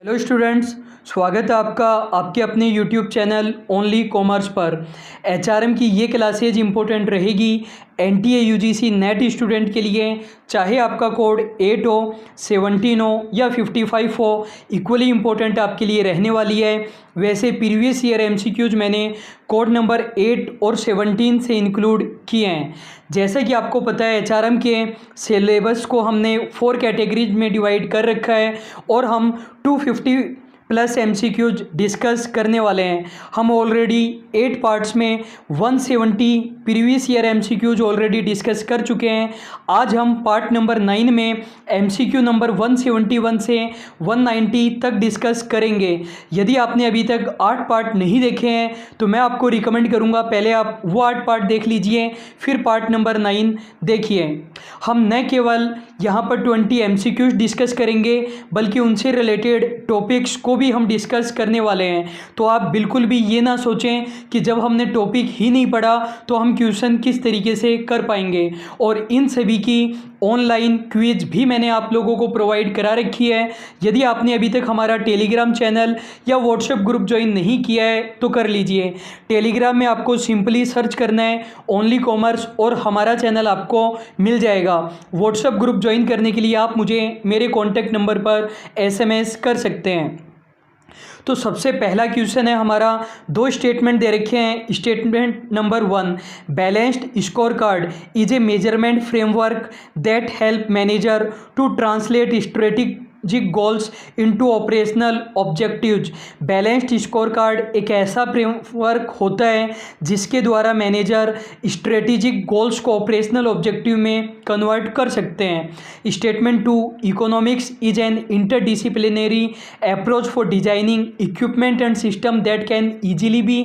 Hello students, स्वागत है आपका आपके अपने यूट्यूब चैनल ओनली कॉमर्स पर। एचआरएम की ये क्लासेज इंपॉर्टेंट रहेगी एनटीए यूजीसी नेट स्टूडेंट के लिए, चाहे आपका कोड 8 हो, 17 हो या 55 हो, इक्वली इम्पोर्टेंट आपके लिए रहने वाली है। वैसे प्रीवियस ईयर एमसीक्यूज मैंने कोड नंबर 8 और 17 से इंक्लूड किए हैं। जैसा कि आपको पता है एचआरएम के सिलेबस को हमने 4 कैटेगरीज में डिवाइड कर रखा है और हम 250 प्लस एमसीक्यूज डिस्कस करने वाले हैं। हम ऑलरेडी 8 पार्ट्स में 170 previous year MCQs already discuss कर चुके हैं। आज हम पार्ट नंबर 9 में एमसीक्यू नंबर 171 से 190 तक डिस्कस करेंगे। यदि आपने अभी तक 8 पार्ट नहीं देखे हैं तो मैं आपको रिकमेंड करूंगा पहले आप वो 8 पार्ट देख लीजिए, फिर पार्ट नंबर 9 देखिए। हम न केवल यहाँ पर 20 एमसीक्यूज डिस्कस करेंगे बल्कि उनसे रिलेटेड टॉपिक्स को भी हम डिस्कस करने वाले हैं। तो आप बिल्कुल भी ये ना सोचें कि जब हमने टॉपिक ही नहीं पढ़ा तो हम क्वेश्चन किस तरीके से कर पाएंगे। और इन सभी की ऑनलाइन क्विज भी मैंने आप लोगों को प्रोवाइड करा रखी है। यदि आपने अभी तक हमारा टेलीग्राम चैनल या व्हाट्सएप ग्रुप ज्वाइन नहीं किया है तो कर लीजिए। टेलीग्राम में आपको सिंपली सर्च करना है ओनली कॉमर्स और हमारा चैनल आपको मिल जाएगा। व्हाट्सएप ग्रुप ज्वाइन करने के लिए आप मुझे मेरे कॉन्टैक्ट नंबर पर एसएमएस कर सकते हैं। तो सबसे पहला क्वेश्चन है हमारा, 2 स्टेटमेंट दे रखे हैं। Statement number 1, balanced score card is a measurement framework that help manager to translate strategic goals into operational objectives. Balanced score card एक ऐसा फ्रेमवर्क होता है जिसके द्वारा मैनेजर स्ट्रेटेजिक गोल्स को ऑपरेशनल ऑब्जेक्टिव में कन्वर्ट कर सकते हैं। Statement 2, economics is an interdisciplinary approach for designing equipment and system that can easily be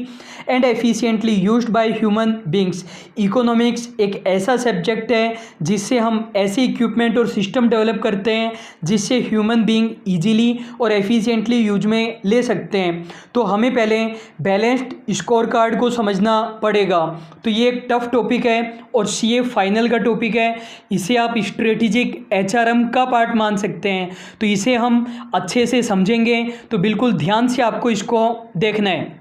and efficiently used by human beings. Economics एक ऐसा सब्जेक्ट है जिससे हम ऐसे इक्विपमेंट और सिस्टम डेवलप करते हैं जिससे ह्यूमन बींग इजीली और एफिशिएंटली यूज में ले सकते हैं। तो हमें पहले बैलेंस्ड स्कोर कार्ड को समझना पड़ेगा। तो ये एक टफ टॉपिक है और सीए फाइनल का टॉपिक है। इसे आप स्ट्रेटेजिक एचआरएम का पार्ट मान सकते हैं। तो इसे हम अच्छे से समझेंगे तो बिल्कुल ध्यान से आपको इसको देखना है।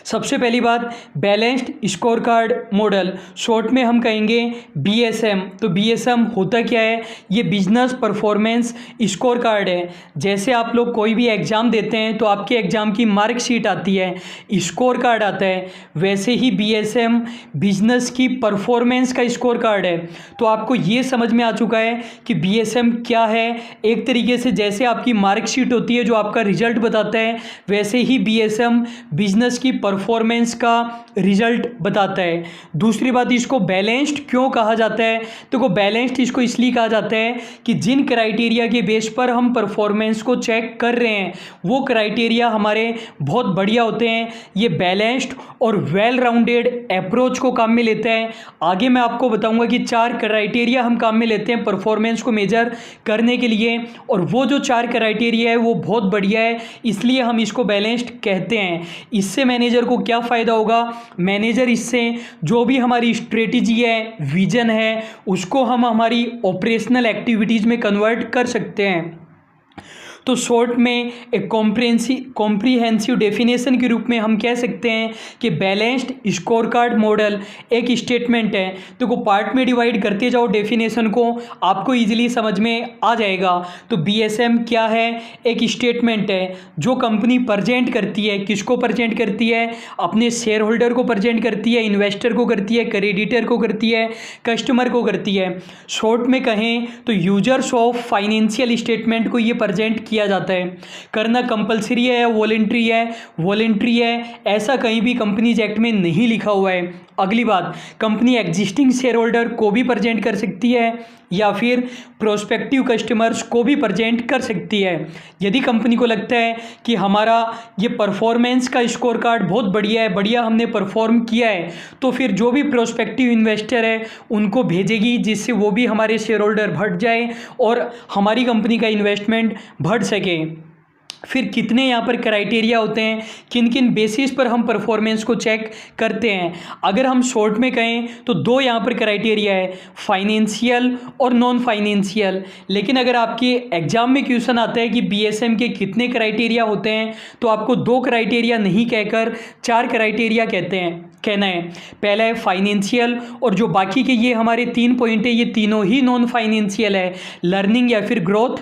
सबसे पहली बात, balanced score card model, short में हम कहेंगे बीएसएम। तो बीएसएम होता क्या है? ये बिजनेस परफॉर्मेंस स्कोर कार्ड है। जैसे आप लोग कोई भी एग्ज़ाम देते हैं तो आपके एग्ज़ाम की मार्कशीट आती है, स्कोर कार्ड आता है, वैसे ही बीएसएम बिजनेस की परफॉर्मेंस का स्कोर कार्ड है। तो आपको ये समझ में आ चुका है कि बीएसएम क्या है। एक तरीके से जैसे आपकी मार्कशीट होती है जो आपका रिजल्ट बताता है, वैसे ही बीएसएम बिजनेस की परफॉर्मेंस का रिजल्ट बताता है। दूसरी बात, इसको बैलेंस्ड क्यों कहा जाता है? तो बैलेंस्ड इसको इसलिए कहा जाता है कि जिन क्राइटेरिया के बेस पर हम परफॉर्मेंस को चेक कर रहे हैं वो क्राइटेरिया हमारे बहुत बढ़िया होते हैं। ये बैलेंस्ड और वेल राउंडेड अप्रोच को काम में लेता है। आगे मैं आपको बताऊंगा कि 4 क्राइटेरिया हम काम में लेते हैं परफॉर्मेंस को मेजर करने के लिए, और वो जो 4 क्राइटेरिया है वो बहुत बढ़िया है, इसलिए हम इसको बैलेंस्ड कहते हैं। इससे मैनेजर को क्या फ़ायदा होगा? मैनेजर इससे जो भी हमारी स्ट्रेटेजी है, विजन है, उसको हम हमारी ऑपरेशनल एक्टिविटीज़ में कन्वर्ट कर सकते हैं। तो शॉर्ट में एक कॉम्प्रिहेंसिव डेफिनेशन के रूप में हम कह सकते हैं कि बैलेंस्ड स्कोर कार्ड मॉडल एक स्टेटमेंट है। तो पार्ट में डिवाइड करते जाओ डेफिनेशन को, आपको इजीली समझ में आ जाएगा। तो बीएसएम क्या है? एक स्टेटमेंट है जो कंपनी प्रेजेंट करती है। किसको प्रेजेंट करती है? अपने शेयर होल्डर को प्रेजेंट करती है, इन्वेस्टर को करती है, क्रेडिटर को करती है, कस्टमर को करती है। शॉर्ट में कहें तो यूजर्स ऑफ फाइनेंशियल स्टेटमेंट को ये प्रेजेंट किया जाता है। करना कंपलसरी है या वॉलेंट्री है? वॉलेंट्री है। ऐसा कहीं भी कंपनीज एक्ट में नहीं लिखा हुआ है। अगली बात, कंपनी एग्जिस्टिंग शेयर होल्डर को भी प्रेजेंट कर सकती है या फिर प्रोस्पेक्टिव कस्टमर्स को भी प्रेजेंट कर सकती है। यदि कंपनी को लगता है कि हमारा ये परफॉर्मेंस का स्कोर कार्ड बहुत बढ़िया है, बढ़िया हमने परफॉर्म किया है, तो फिर जो भी प्रोस्पेक्टिव इन्वेस्टर है उनको भेजेगी जिससे वो भी हमारे शेयर होल्डर बढ़ जाए और हमारी कंपनी का इन्वेस्टमेंट बढ़ सके। फिर कितने यहाँ पर क्राइटेरिया होते हैं, किन किन बेसिस पर हम परफॉर्मेंस को चेक करते हैं। अगर हम शॉर्ट में कहें तो दो यहाँ पर क्राइटेरिया है, फाइनेंशियल और नॉन फाइनेंशियल। लेकिन अगर आपके एग्जाम में क्वेश्चन आता है कि बीएसएम के कितने क्राइटेरिया होते हैं, तो आपको दो क्राइटेरिया नहीं कहकर चार क्राइटेरिया कहना है। पहला है फाइनेंशियल, और जो बाकी के ये हमारे 3 पॉइंट है ये तीनों ही नॉन फाइनेंशियल है, लर्निंग या फिर ग्रोथ।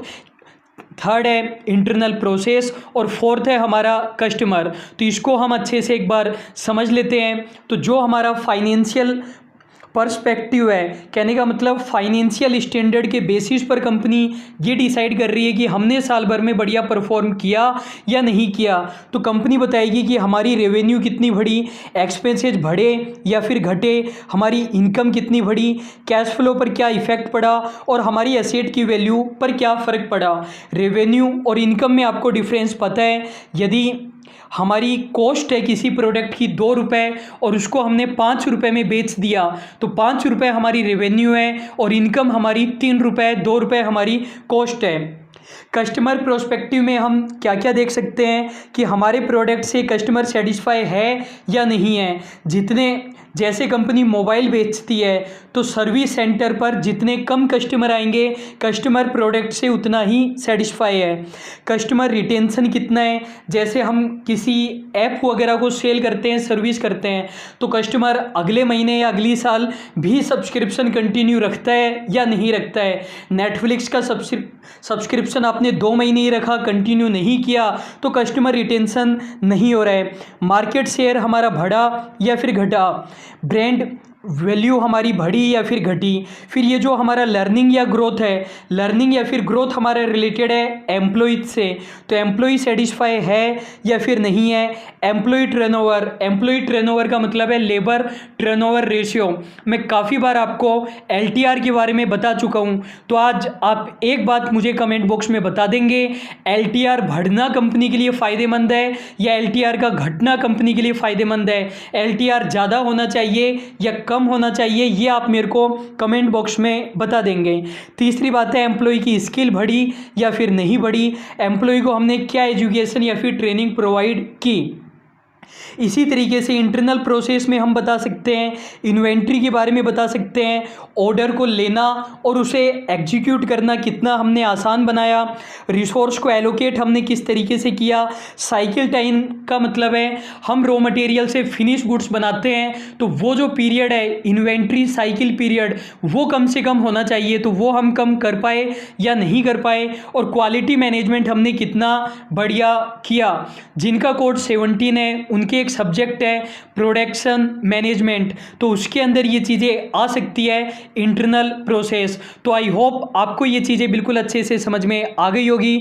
थर्ड है इंटरनल प्रोसेस, और फोर्थ है हमारा कस्टमर। तो इसको हम अच्छे से एक बार समझ लेते हैं। तो जो हमारा फाइनेंशियल पर्सपेक्टिव है, कहने का मतलब फाइनेंशियल स्टैंडर्ड के बेसिस पर कंपनी ये डिसाइड कर रही है कि हमने साल भर में बढ़िया परफॉर्म किया या नहीं किया। तो कंपनी बताएगी कि हमारी रेवेन्यू कितनी बढ़ी, एक्सपेंसेस बढ़े या फिर घटे, हमारी इनकम कितनी बढ़ी, कैश फ्लो पर क्या इफेक्ट पड़ा, और हमारी एसेट की वैल्यू पर क्या फ़र्क पड़ा। रेवेन्यू और इनकम में आपको डिफरेंस पता है। यदि हमारी कॉस्ट है किसी प्रोडक्ट की 2 रुपये और उसको हमने 5 रुपये में बेच दिया, तो 5 रुपये हमारी रेवेन्यू है और इनकम हमारी 3 रुपये, 2 रुपये हमारी कॉस्ट है। कस्टमर प्रोस्पेक्टिव में हम क्या क्या देख सकते हैं कि हमारे प्रोडक्ट से कस्टमर सेटिस्फाई है या नहीं है। जैसे कंपनी मोबाइल बेचती है तो सर्विस सेंटर पर जितने कम कस्टमर आएंगे, कस्टमर प्रोडक्ट से उतना ही सेटिस्फाई है। कस्टमर रिटेंशन कितना है, जैसे हम किसी ऐप वगैरह को सेल करते हैं, सर्विस करते हैं, तो कस्टमर अगले महीने या अगली साल भी सब्सक्रिप्शन कंटिन्यू रखता है या नहीं रखता है। नेटफ्लिक्स का सब्सक्रिप्शन आपने 2 महीने ही रखा, कंटिन्यू नहीं किया, तो कस्टमर रिटेंशन नहीं हो रहा है। मार्केट शेयर हमारा बढ़ा या फिर घटा, ब्रांड वैल्यू हमारी बढ़ी या फिर घटी। फिर ये जो हमारा लर्निंग या ग्रोथ है, लर्निंग या फिर ग्रोथ हमारा रिलेटेड है एम्प्लॉयज से, तो एम्प्लॉय सेटिस्फाई है या फिर नहीं है। एम्प्लॉय टर्नओवर का मतलब है लेबर टर्नओवर रेशियो। मैं काफ़ी बार आपको एलटीआर के बारे में बता चुका हूँ, तो आज आप एक बात मुझे कमेंट बॉक्स में बता देंगे, एलटीआर बढ़ना कंपनी के लिए फ़ायदेमंद है या एलटीआर का घटना कंपनी के लिए फ़ायदेमंद है। एलटीआर ज़्यादा होना चाहिए या कम होना चाहिए, ये आप मेरे को कमेंट बॉक्स में बता देंगे। तीसरी बात है एम्प्लॉय की स्किल बढ़ी या फिर नहीं बढ़ी, एम्प्लॉय को हमने क्या एजुकेशन या फिर ट्रेनिंग प्रोवाइड की। इसी तरीके से इंटरनल प्रोसेस में हम बता सकते हैं, इन्वेंट्री के बारे में बता सकते हैं, ऑर्डर को लेना और उसे एग्जीक्यूट करना कितना हमने आसान बनाया, रिसोर्स को एलोकेट हमने किस तरीके से किया। साइकिल टाइम का मतलब है हम रॉ मटेरियल से फिनिश गुड्स बनाते हैं, तो वो जो पीरियड है इन्वेंट्री साइकिल पीरियड, वो कम से कम होना चाहिए, तो वो हम कम कर पाए या नहीं कर पाए। और क्वालिटी मैनेजमेंट हमने कितना बढ़िया किया। जिनका कोड 17 है उनके एक सब्जेक्ट है प्रोडक्शन मैनेजमेंट, तो उसके अंदर ये चीज़ें आ सकती है इंटरनल प्रोसेस। तो आई होप आपको ये चीज़ें बिल्कुल अच्छे से समझ में आ गई होगी।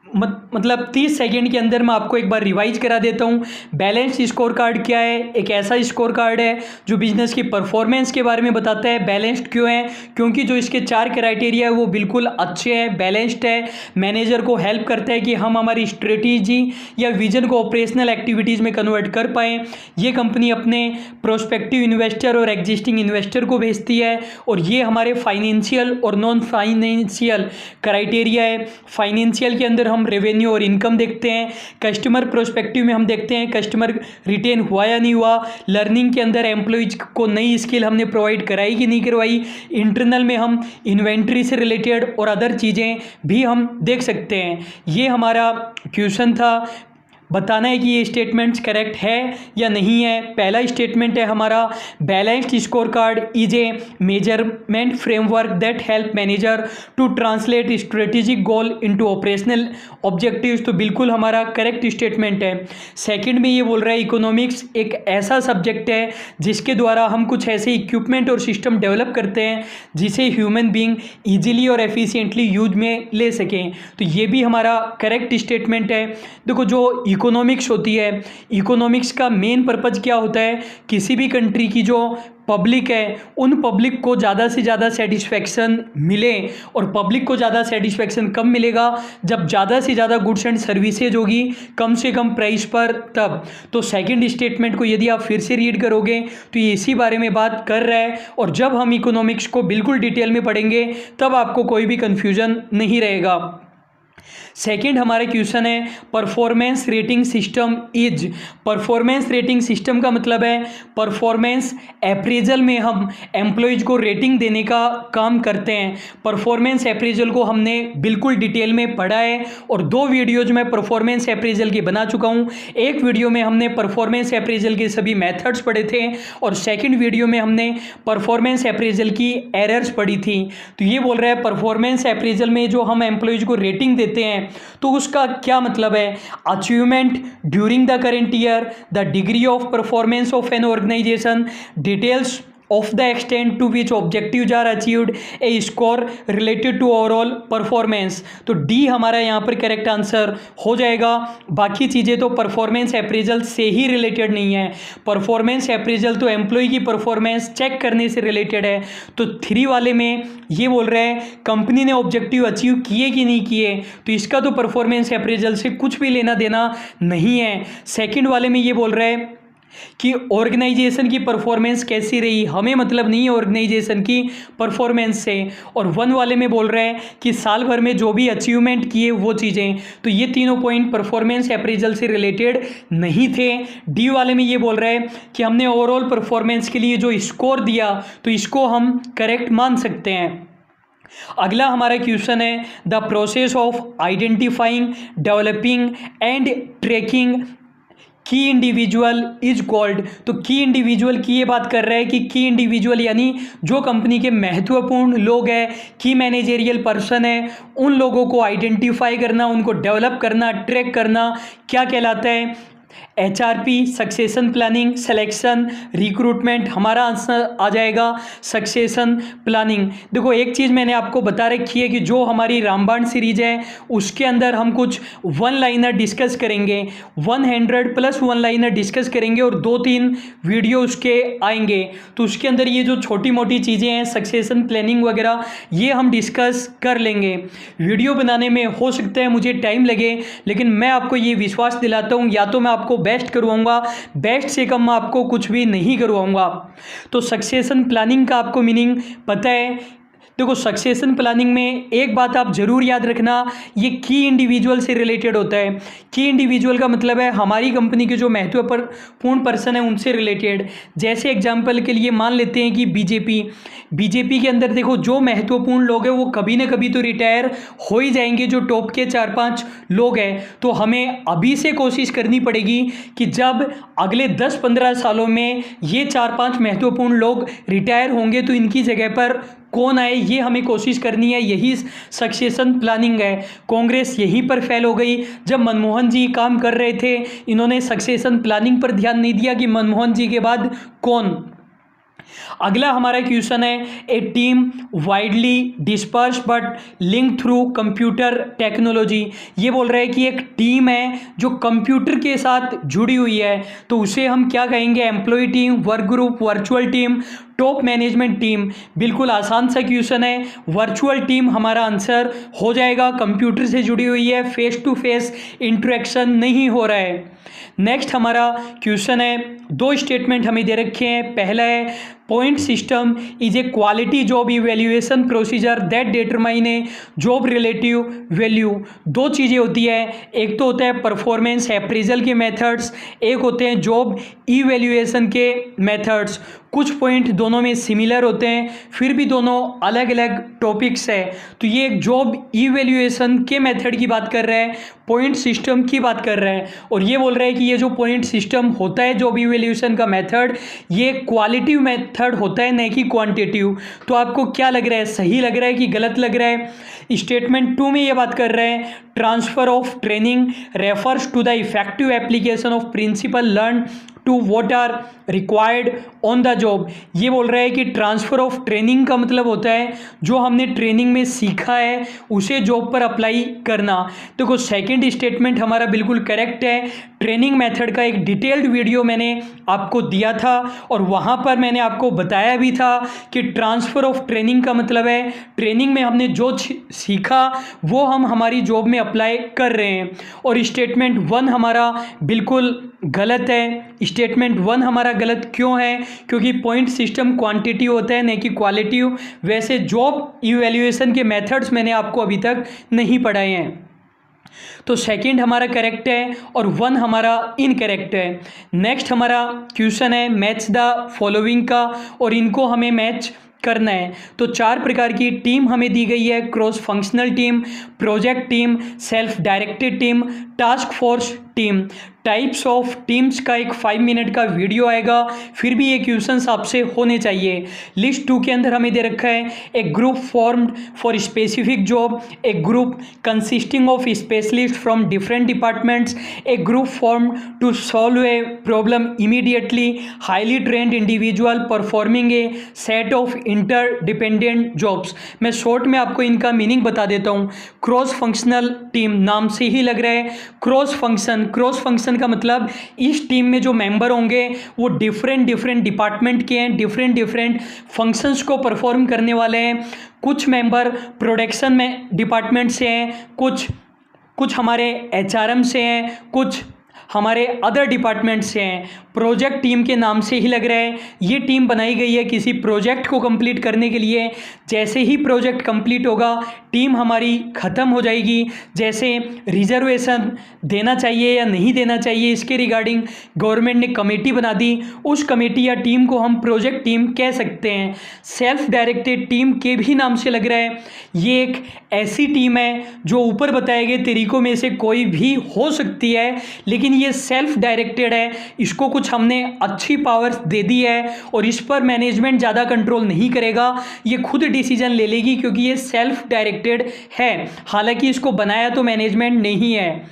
मतलब 30 सेकेंड के अंदर मैं आपको एक बार रिवाइज करा देता हूँ। बैलेंस स्कोर कार्ड क्या है? एक ऐसा स्कोर कार्ड है जो बिजनेस की परफॉर्मेंस के बारे में बताता है। बैलेंस्ड क्यों है? क्योंकि जो इसके 4 क्राइटेरिया है वो बिल्कुल अच्छे हैं, बैलेंस्ड है, मैनेजर को हेल्प करता है कि हम हमारी स्ट्रेटेजी या विजन को ऑपरेशनल एक्टिविटीज़ में कन्वर्ट कर पाएँ। ये कंपनी अपने प्रोस्पेक्टिव इन्वेस्टर और एग्जिस्टिंग इन्वेस्टर को भेजती है। और ये हमारे फाइनेंशियल और नॉन फाइनेंशियल क्राइटेरिया है। फाइनेंशियल के अंदर हम रेवेन्यू और इनकम देखते हैं। कस्टमर प्रोस्पेक्टिव में हम देखते हैं कस्टमर रिटेन हुआ या नहीं हुआ। लर्निंग के अंदर एम्प्लॉयज को नई स्किल हमने प्रोवाइड कराई कि नहीं करवाई। इंटरनल में हम इन्वेंट्री से रिलेटेड और अदर चीज़ें भी हम देख सकते हैं। ये हमारा क्वेश्चन था, बताना है कि ये स्टेटमेंट्स करेक्ट है या नहीं है। पहला स्टेटमेंट है हमारा, balanced score card is a measurement framework that help manager to translate strategic goal into operational objectives, तो बिल्कुल हमारा करेक्ट स्टेटमेंट है। सेकंड में ये बोल रहा है इकोनॉमिक्स एक ऐसा सब्जेक्ट है जिसके द्वारा हम कुछ ऐसे इक्विपमेंट और सिस्टम डेवलप करते हैं जिसे ह्यूमन बींग ईजिली और एफिशिएंटली यूज में ले सकें, तो ये भी हमारा करेक्ट स्टेटमेंट है। देखो जो इकोनॉमिक्स होती है, इकोनॉमिक्स का मेन पर्पज़ क्या होता है, किसी भी कंट्री की जो पब्लिक है उन पब्लिक को ज़्यादा से ज़्यादा सेटिस्फेक्शन मिले। और पब्लिक को ज़्यादा सेटिस्फेक्शन कब मिलेगा? जब ज़्यादा से ज़्यादा गुड्स एंड सर्विसेज होगी कम से कम प्राइस पर, तब। तो सेकंड स्टेटमेंट को यदि आप फिर से रीड करोगे तो ये इसी बारे में बात कर रहा है। और जब हम इकोनॉमिक्स को बिल्कुल डिटेल में पढ़ेंगे तब आपको कोई भी कन्फ्यूज़न नहीं रहेगा। सेकंड हमारा क्वेश्चन है performance rating system is. Performance rating system का मतलब है परफॉर्मेंस अप्रेजल में हम एम्प्लॉयज़ को रेटिंग देने का काम करते हैं। परफॉर्मेंस अप्रेजल को हमने बिल्कुल डिटेल में पढ़ा है और 2 वीडियोज में परफॉर्मेंस अप्रेजल की बना चुका हूँ। एक वीडियो में हमने परफॉर्मेंस अप्रेजल के सभी मेथड्स पढ़े थे और सेकंड वीडियो में हमने परफॉर्मेंस अप्रेजल की एरर्स पढ़ी थी। तो ये बोल रहा है परफॉर्मेंस अप्रेजल में जो हम एम्प्लॉयज़ को रेटिंग देते हैं तो उसका क्या मतलब है, achievement during the current year, the degree of performance of an organization, details of the extent to which objectives are achieved, a score related to overall performance। तो डी हमारा यहाँ पर करेक्ट आंसर हो जाएगा। बाकी चीज़ें तो परफॉर्मेंस अप्रेजल से ही रिलेटेड नहीं है। परफॉर्मेंस अप्रेजल तो एम्प्लॉय की परफॉर्मेंस चेक करने से रिलेटेड है। तो 3 वाले में ये बोल रहे हैं कंपनी ने ऑब्जेक्टिव अचीव किए कि नहीं किए, तो इसका तो परफॉर्मेंस अप्रेजल से कुछ भी लेना देना नहीं है। सेकेंड वाले में ये बोल रहे हैं कि ऑर्गेनाइजेशन की परफॉर्मेंस कैसी रही, हमें मतलब नहीं है ऑर्गेनाइजेशन की परफॉर्मेंस से। और 1 वाले में बोल रहे हैं कि साल भर में जो भी अचीवमेंट किए वो चीज़ें। तो ये तीनों पॉइंट परफॉर्मेंस अप्रेजल से रिलेटेड नहीं थे। डी वाले में ये बोल रहे हैं कि हमने ओवरऑल परफॉर्मेंस के लिए जो स्कोर दिया तो इसको हम करेक्ट मान सकते हैं। अगला हमारा क्वेश्चन है the process of identifying, developing and tracking key individual is called. तो की इंडिविजुअल की ये बात कर रहा है कि की इंडिविजुअल यानी जो कंपनी के महत्वपूर्ण लोग हैं, की मैनेजेरियल पर्सन है, उन लोगों को आइडेंटिफाई करना, उनको डेवलप करना, ट्रैक करना क्या कहलाता है, HRP, succession planning, selection, recruitment. हमारा आंसर आ जाएगा सक्सेशन प्लानिंग। देखो एक चीज़ मैंने आपको बता रखी है कि जो हमारी रामबाण सीरीज है उसके अंदर हम कुछ 1 लाइनर डिस्कस करेंगे, 100 प्लस 1 लाइनर डिस्कस करेंगे और 2-3 वीडियो उसके आएंगे। तो उसके अंदर ये जो छोटी मोटी चीज़ें हैं सक्सेशन प्लानिंग वगैरह ये हम डिस्कस कर लेंगे। वीडियो बनाने में हो सकता है मुझे टाइम लगे, लेकिन मैं आपको ये विश्वास दिलाता हूँ या तो मैं आपको बेस्ट करवाऊंगा, बेस्ट से कम मैं आपको कुछ भी नहीं करवाऊंगा। तो सक्सेशन प्लानिंग का आपको मीनिंग पता है। देखो सक्सेशन प्लानिंग में एक बात आप जरूर याद रखना, ये की इंडिविजुअल से रिलेटेड होता है। की इंडिविजुअल का मतलब है हमारी कंपनी के जो महत्वपूर्ण पर्सन है उनसे रिलेटेड। जैसे एग्जांपल के लिए मान लेते हैं कि बीजेपी के अंदर देखो जो महत्वपूर्ण लोग हैं वो कभी ना कभी तो रिटायर हो ही जाएंगे, जो टॉप के 4-5 लोग हैं। तो हमें अभी से कोशिश करनी पड़ेगी कि जब अगले 10-15 सालों में ये 4-5 महत्वपूर्ण लोग रिटायर होंगे तो इनकी जगह पर कौन आए, ये हमें कोशिश करनी है। यही सक्सेशन प्लानिंग है। कांग्रेस यहीं पर फेल हो गई जब मनमोहन जी काम कर रहे थे, इन्होंने सक्सेशन प्लानिंग पर ध्यान नहीं दिया कि मनमोहन जी के बाद कौन। अगला हमारा क्वेश्चन है a team widely dispersed but link through computer technology. ये बोल रहा है कि एक टीम है जो कंप्यूटर के साथ जुड़ी हुई है, तो उसे हम क्या कहेंगे, employ team, work group, virtual team, top management team. बिल्कुल आसान सा क्वेश्चन है, वर्चुअल टीम हमारा आंसर हो जाएगा। कंप्यूटर से जुड़ी हुई है, फेस टू फेस इंटरेक्शन नहीं हो रहा है। नेक्स्ट हमारा क्वेश्चन है, 2 स्टेटमेंट हमें दे रखे हैं। पहला है point system is a quality job evaluation procedure that determine A job relative value. 2 चीज़ें होती है, एक तो होता है परफॉर्मेंस अप्रेजल के मेथड्स, एक होते हैं जॉब इवेल्युएशन के मेथड्स। कुछ पॉइंट दोनों में सिमिलर होते हैं, फिर भी दोनों अलग अलग टॉपिक्स है। तो ये एक जॉब इवेल्युएशन के मेथड की बात कर रहा है, पॉइंट सिस्टम की बात कर रहा है। और ये बोल रहा है कि ये जो पॉइंट सिस्टम होता है जॉब इवेल्युएशन का मेथड, ये क्वालिटिव मेथड होता है न कि क्वांटिटिव। तो आपको क्या लग रहा है, सही लग रहा है कि गलत लग रहा है? स्टेटमेंट 2 में ये बात कर रहे हैं transfer of training refers to the effective application of principle learn to what are required on the job. ये बोल रहा है कि ट्रांसफ़र ऑफ ट्रेनिंग का मतलब होता है जो हमने ट्रेनिंग में सीखा है उसे जॉब पर अप्लाई करना। देखो सेकंड स्टेटमेंट हमारा बिल्कुल करेक्ट है। ट्रेनिंग मेथड का एक डिटेल्ड वीडियो मैंने आपको दिया था और वहाँ पर मैंने आपको बताया भी था कि ट्रांसफ़र ऑफ ट्रेनिंग का मतलब है ट्रेनिंग में हमने जो सीखा वो हम हमारी जॉब में अप्लाई कर रहे हैं। और स्टेटमेंट 1 हमारा बिल्कुल गलत है। स्टेटमेंट 1 हमारा गलत क्यों है? क्योंकि पॉइंट सिस्टम क्वांटिटिव होता है न कि क्वालिटिव। वैसे जॉब इवैल्यूएशन के मेथड्स मैंने आपको अभी तक नहीं पढ़ाए हैं। तो सेकंड हमारा करेक्ट है और 1 हमारा इनकरेक्ट है। नेक्स्ट हमारा क्वेश्चन है मैच द फॉलोइंग का, और इनको हमें मैच करना है। तो 4 प्रकार की टीम हमें दी गई है, cross functional team, project team, self directed team, task force team. Types of teams का एक 5 मिनट का वीडियो आएगा, फिर भी ये क्वेश्चंस आपसे होने चाहिए। लिस्ट 2 के अंदर हमें दे रखा है a group formed for specific job, a group consisting of specialist from different departments, a group formed to solve a problem immediately, highly trained individual performing a set of interdependent jobs. मैं short में आपको इनका meaning बता देता हूँ। Cross functional team, नाम से ही लग रहा है क्रॉस फंक्शन का मतलब इस टीम में जो मेंबर होंगे वो डिफरेंट डिपार्टमेंट के हैं, डिफरेंट फंक्शंस को परफॉर्म करने वाले हैं। कुछ मेंबर प्रोडक्शन में डिपार्टमेंट से हैं, कुछ हमारे एचआरएम से हैं, कुछ हमारे अदर डिपार्टमेंट से हैं। प्रोजेक्ट टीम के नाम से ही लग रहा है ये टीम बनाई गई है किसी प्रोजेक्ट को कंप्लीट करने के लिए। जैसे ही प्रोजेक्ट कंप्लीट होगा टीम हमारी ख़त्म हो जाएगी। जैसे रिजर्वेशन देना चाहिए या नहीं देना चाहिए इसके रिगार्डिंग गवर्नमेंट ने कमेटी बना दी, उस कमेटी या टीम को हम प्रोजेक्ट टीम कह सकते हैं। सेल्फ डायरेक्टेड टीम के भी नाम से लग रहा है ये एक ऐसी टीम है जो ऊपर बताए गए तरीकों में से कोई भी हो सकती है, लेकिन ये सेल्फ डायरेक्टेड है, इसको कुछ हमने अच्छी पावर्स दे दी है और इस पर मैनेजमेंट ज़्यादा कंट्रोल नहीं करेगा, ये खुद डिसीजन ले लेगी क्योंकि ये सेल्फ डायरेक्टेड है। हालांकि इसको बनाया तो मैनेजमेंट नहीं है।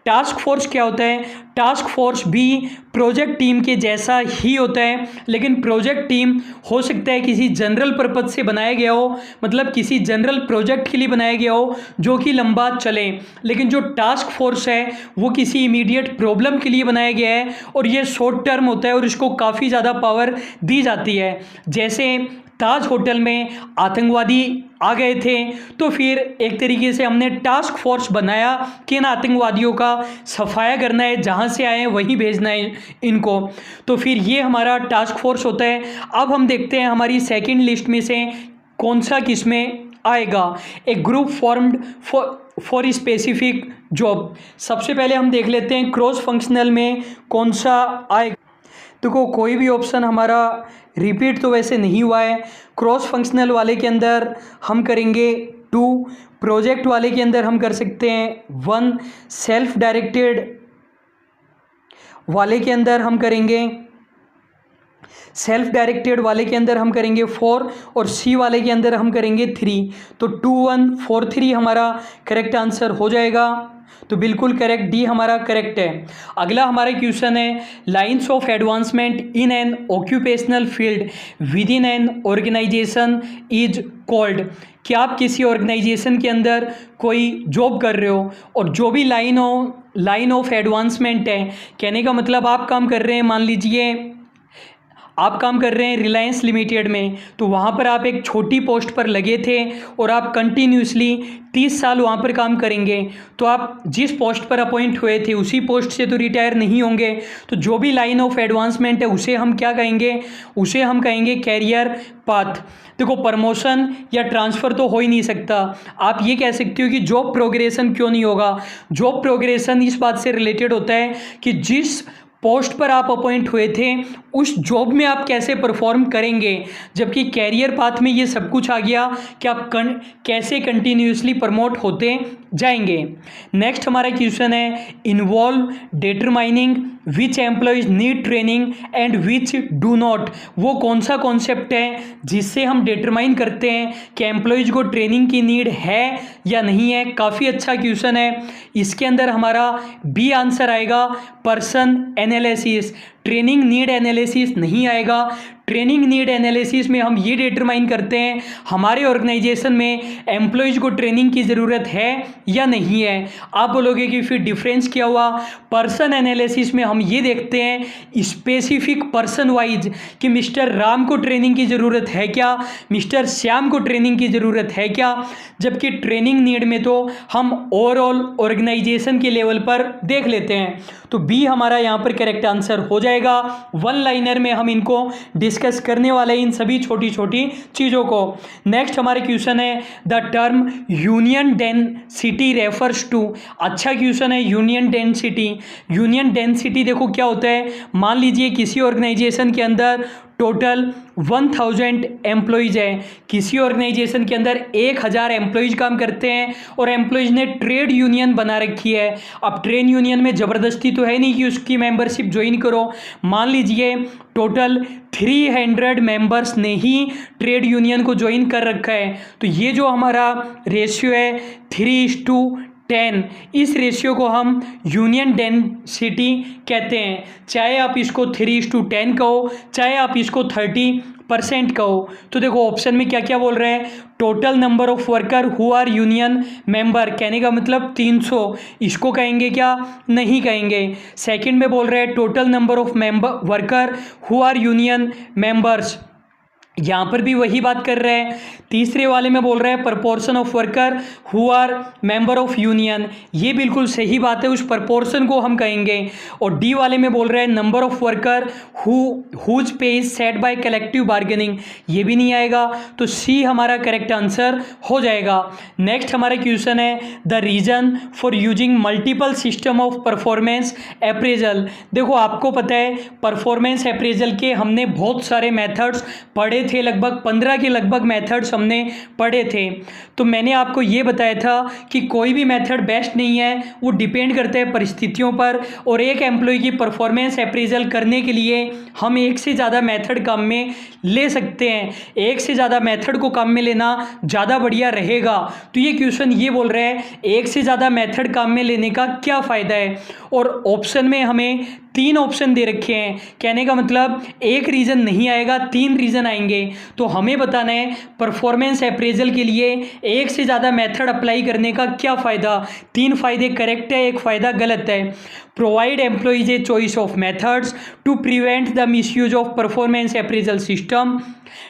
टास्क फोर्स क्या होता है? टास्क फोर्स भी प्रोजेक्ट टीम के जैसा ही होता है, लेकिन प्रोजेक्ट टीम हो सकता है किसी जनरल पर्पज से बनाया गया हो, मतलब किसी जनरल प्रोजेक्ट के लिए बनाया गया हो जो कि लंबा चले, लेकिन जो टास्क फोर्स है वो किसी इमीडिएट प्रॉब्लम के लिए बनाया गया है और ये शॉर्ट टर्म होता है और इसको काफ़ी ज़्यादा पावर दी जाती है। जैसे ताज होटल में आतंकवादी आ गए थे तो फिर एक तरीके से हमने टास्क फोर्स बनाया कि इन आतंकवादियों का सफाया करना है, जहाँ से आए हैं वहीं भेजना है इनको, तो फिर ये हमारा टास्क फोर्स होता है। अब हम देखते हैं हमारी सेकंड लिस्ट में से कौन सा किस में आएगा। A group formed for specific job. सबसे पहले हम देख लेते हैं क्रॉस फंक्शनल में कौन सा आएगा। देखो कोई भी ऑप्शन हमारा रिपीट तो वैसे नहीं हुआ है। क्रॉस फंक्शनल वाले के अंदर हम करेंगे 2, प्रोजेक्ट वाले के अंदर हम कर सकते हैं 1, सेल्फ डायरेक्टेड वाले के अंदर हम करेंगे 4 और सी वाले के अंदर हम करेंगे 3। तो 2 1 4 3 हमारा करेक्ट आंसर हो जाएगा। तो बिल्कुल करेक्ट, डी हमारा करेक्ट है। अगला हमारा क्वेश्चन है lines of advancement in an occupational field within an organization is called. क्या आप किसी ऑर्गेनाइजेशन के अंदर कोई जॉब कर रहे हो और जो भी लाइन ऑफ एडवांसमेंट है, कहने का मतलब आप काम कर रहे हैं, मान लीजिए आप काम कर रहे हैं रिलायंस लिमिटेड में, तो वहाँ पर आप एक छोटी पोस्ट पर लगे थे और आप कंटिन्यूसली 30 साल वहाँ पर काम करेंगे, तो आप जिस पोस्ट पर अपॉइंट हुए थे उसी पोस्ट से तो रिटायर नहीं होंगे। तो जो भी लाइन ऑफ एडवांसमेंट है उसे हम क्या कहेंगे? उसे हम कहेंगे कैरियर पाथ। देखो प्रमोशन या ट्रांसफ़र तो हो ही नहीं सकता। आप ये कह सकते हो कि जॉब प्रोग्रेशन क्यों नहीं होगा? जॉब प्रोग्रेशन इस बात से रिलेटेड होता है कि जिस पोस्ट पर आप अपॉइंट हुए थे उस जॉब में आप कैसे परफॉर्म करेंगे, जबकि कैरियर पाथ में ये सब कुछ आ गया कि आप कैसे कंटिन्यूसली प्रमोट होते जाएंगे। नेक्स्ट हमारा क्वेश्चन है involve determining which employees need training and which do not. वो कौन सा कॉन्सेप्ट है जिससे हम डिटरमाइन करते हैं कि एम्प्लॉयज़ को ट्रेनिंग की नीड है या नहीं है? काफ़ी अच्छा क्वेश्चन है। इसके अंदर हमारा बी आंसर आएगा, person analysis. Training need analysis नहीं आएगा। ट्रेनिंग नीड एनालिसिस में हम ये डिटरमाइन करते हैं हमारे ऑर्गेनाइजेशन में एम्प्लॉयज़ को ट्रेनिंग की ज़रूरत है या नहीं है। आप बोलोगे कि फिर डिफरेंस क्या हुआ? पर्सन एनालिसिस में हम ये देखते हैं स्पेसिफिक पर्सन वाइज कि मिस्टर राम को ट्रेनिंग की ज़रूरत है क्या, मिस्टर श्याम को ट्रेनिंग की ज़रूरत है क्या, जबकि ट्रेनिंग नीड में तो हम ओवरऑल ऑर्गेनाइजेशन के लेवल पर देख लेते हैं। तो बी हमारा यहाँ पर करेक्ट आंसर हो जाएगा। जाएगा। वन लाइनर में हम इनको डिस्कस करने वाले हैं, इन सभी छोटी छोटी चीज़ों को। नेक्स्ट हमारे क्वेश्चन है the term union density refers to. अच्छा क्वेश्चन है, यूनियन डेंसिटी। यूनियन डेंसिटी देखो क्या होता है, मान लीजिए किसी ऑर्गेनाइजेशन के अंदर टोटल 1000 एम्प्लॉयज़ है, किसी ऑर्गेनाइजेशन के अंदर 1000 एम्प्लॉयज़ काम करते हैं और एम्प्लॉयज़ ने ट्रेड यूनियन बना रखी है। अब ट्रेड यूनियन में ज़बरदस्ती तो है नहीं कि उसकी मेंबरशिप ज्वाइन करो। मान लीजिए टोटल 300 मेंबर्स ने ही ट्रेड यूनियन को ज्वाइन कर रखा है, तो ये जो हमारा रेशियो है 3:10, इस रेशियो को हम यूनियन डेंसिटी कहते हैं। चाहे आप इसको 3:10 कहो, चाहे आप इसको 30% कहो। तो देखो ऑप्शन में क्या क्या बोल रहे हैं, total number of worker who are union member, कहने का मतलब 300, इसको कहेंगे क्या, नहीं कहेंगे। सेकंड में बोल रहे हैं total number of worker who are union members, यहाँ पर भी वही बात कर रहे हैं। तीसरे वाले में बोल रहे हैं proportion of worker who are member of union, ये बिल्कुल सही बात है, उस प्रपोर्शन को हम कहेंगे। और डी वाले में बोल रहे हैं number of worker whose pay is set by collective bargaining, ये भी नहीं आएगा, तो सी हमारा करेक्ट आंसर हो जाएगा। नेक्स्ट हमारा क्वेश्चन है the reason for using multiple system of performance appraisal. देखो आपको पता है परफॉर्मेंस अप्रेजल के हमने बहुत सारे मेथड्स पढ़े थे, लगभग 15 के लगभग मेथड्स हमने पढ़े थे। तो मैंने आपको ये बताया था कि कोई भी मेथड बेस्ट नहीं है, वो डिपेंड करता है परिस्थितियों पर। और एक एम्प्लॉय की परफॉर्मेंस अप्रेजल करने के लिए हम एक से ज़्यादा मेथड काम में ले सकते हैं, एक से ज़्यादा मेथड को काम में लेना ज़्यादा बढ़िया रहेगा। तो ये क्वेश्चन ये बोल रहे हैं एक से ज़्यादा मेथड काम में लेने का क्या फ़ायदा है, और ऑप्शन में हमें 3 ऑप्शन दे रखे हैं, कहने का मतलब एक रीज़न नहीं आएगा, 3 रीज़न आएंगे। तो हमें बताना है परफॉर्मेंस अप्रेजल के लिए एक से ज़्यादा मेथड अप्लाई करने का क्या फ़ायदा। 3 फ़ायदे करेक्ट है, एक फ़ायदा गलत है। Provide employees a choice of methods to prevent the misuse of performance appraisal system.